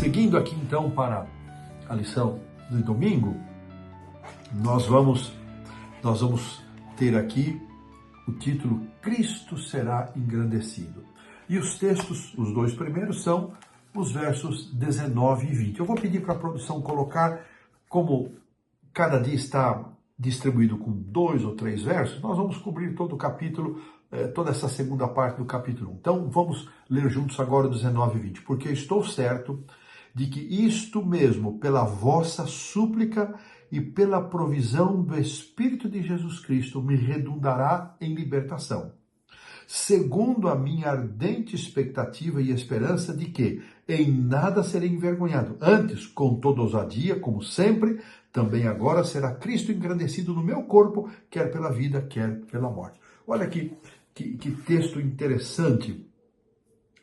Seguindo aqui então para a lição do domingo, nós vamos ter aqui o título Cristo será engrandecido. E os textos, os dois primeiros, são os versos 19 e 20. Eu vou pedir para a produção colocar, como cada dia está distribuído com 2 ou 3 versos, nós vamos cobrir todo o capítulo, toda essa segunda parte do capítulo 1. Então vamos ler juntos agora o 19 e 20. Porque estou certo de que isto mesmo, pela vossa súplica e pela provisão do Espírito de Jesus Cristo, me redundará em libertação, segundo a minha ardente expectativa e esperança de que em nada serei envergonhado. Antes, com toda ousadia, como sempre, também agora será Cristo engrandecido no meu corpo, quer pela vida, quer pela morte. Olha aqui, que texto interessante.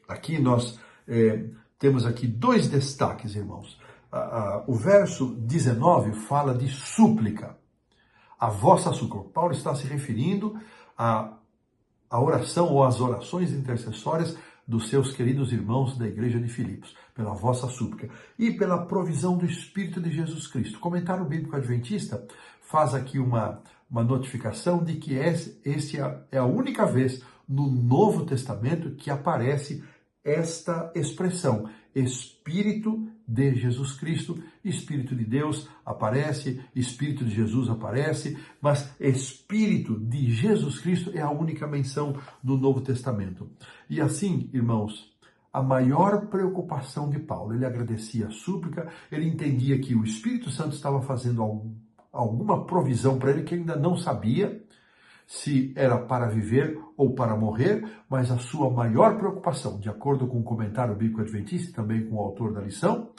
Aqui nós temos aqui 2 destaques, irmãos. O verso 19 fala de súplica. A vossa súplica. Paulo está se referindo à oração ou às orações intercessórias dos seus queridos irmãos da igreja de Filipos, pela vossa súplica e pela provisão do Espírito de Jesus Cristo. O comentário bíblico adventista faz aqui uma notificação de que esta é a única vez no Novo Testamento que aparece esta expressão, Espírito de Jesus Cristo. Espírito de Deus aparece, Espírito de Jesus aparece, mas Espírito de Jesus Cristo é a única menção no Novo Testamento. E assim, irmãos, a maior preocupação de Paulo, ele agradecia a súplica, ele entendia que o Espírito Santo estava fazendo alguma provisão para ele que ele ainda não sabia, se era para viver ou para morrer, mas a sua maior preocupação, de acordo com o comentário bíblico adventista e também com o autor da lição,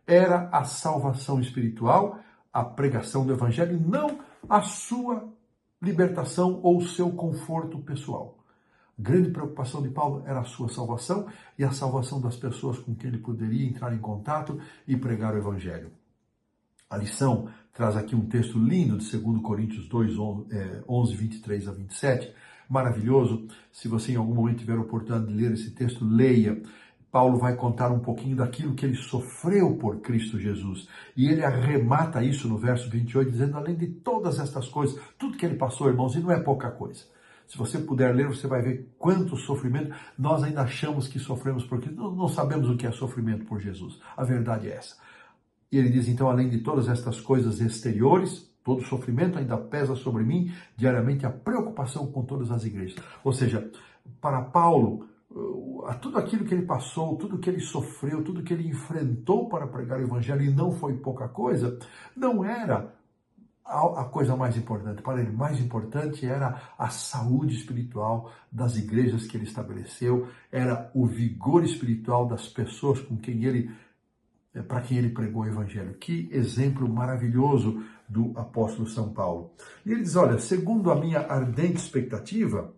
era a salvação espiritual, a pregação do evangelho, e não a sua libertação ou o seu conforto pessoal. A grande preocupação de Paulo era a sua salvação e a salvação das pessoas com quem ele poderia entrar em contato e pregar o evangelho. A lição traz aqui um texto lindo de 2 Coríntios 2, 11, 23 a 27, maravilhoso. Se você em algum momento tiver a oportunidade de ler esse texto, leia. Paulo vai contar um pouquinho daquilo que ele sofreu por Cristo Jesus. E ele arremata isso no verso 28, dizendo, além de todas estas coisas, tudo que ele passou, irmãos, e não é pouca coisa. Se você puder ler, você vai ver quanto sofrimento. Nós ainda achamos que sofremos porque não sabemos o que é sofrimento por Jesus. A verdade é essa. E ele diz, então, além de todas estas coisas exteriores, todo sofrimento ainda pesa sobre mim, diariamente a preocupação com todas as igrejas. Ou seja, para Paulo, tudo aquilo que ele passou, tudo que ele sofreu, tudo que ele enfrentou para pregar o evangelho, e não foi pouca coisa, não era a coisa mais importante. Para ele, mais importante era a saúde espiritual das igrejas que ele estabeleceu, era o vigor espiritual das pessoas para quem ele pregou o evangelho. Que exemplo maravilhoso do apóstolo São Paulo. E ele diz, olha, segundo a minha ardente expectativa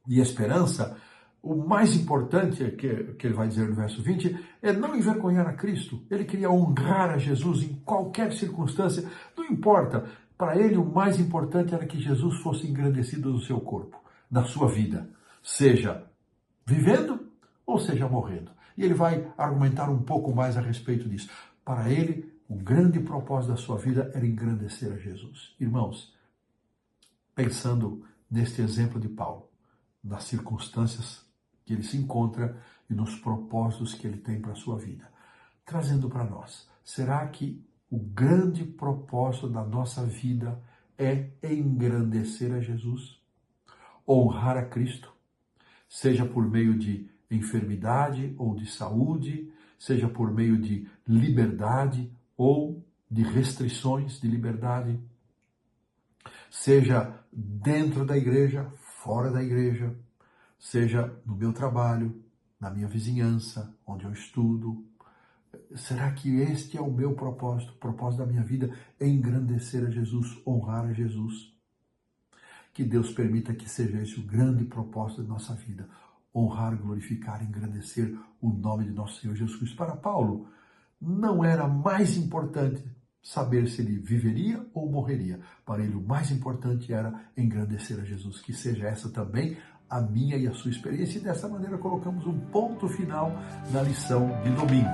e esperança, o mais importante, que ele vai dizer no verso 20, é não envergonhar a Cristo. Ele queria honrar a Jesus em qualquer circunstância, não importa. Para ele, o mais importante era que Jesus fosse engrandecido no seu corpo, na sua vida, seja vivendo ou seja morrendo. E ele vai argumentar um pouco mais a respeito disso. Para ele, o grande propósito da sua vida era engrandecer a Jesus. Irmãos, pensando neste exemplo de Paulo, nas circunstâncias que ele se encontra e nos propósitos que ele tem para a sua vida, trazendo para nós, será que o grande propósito da nossa vida é engrandecer a Jesus? Honrar a Cristo? Seja por meio de enfermidade ou de saúde, seja por meio de liberdade ou de restrições de liberdade, seja dentro da igreja, fora da igreja, seja no meu trabalho, na minha vizinhança, onde eu estudo. Será que este é o meu propósito? O propósito da minha vida é engrandecer a Jesus, honrar a Jesus. Que Deus permita que seja esse o grande propósito da nossa vida. Honrar, glorificar, engrandecer o nome de nosso Senhor Jesus Cristo. Para Paulo, não era mais importante saber se ele viveria ou morreria. Para ele, o mais importante era engrandecer a Jesus. Que seja essa também a minha e a sua experiência. E dessa maneira colocamos um ponto final na lição de domingo.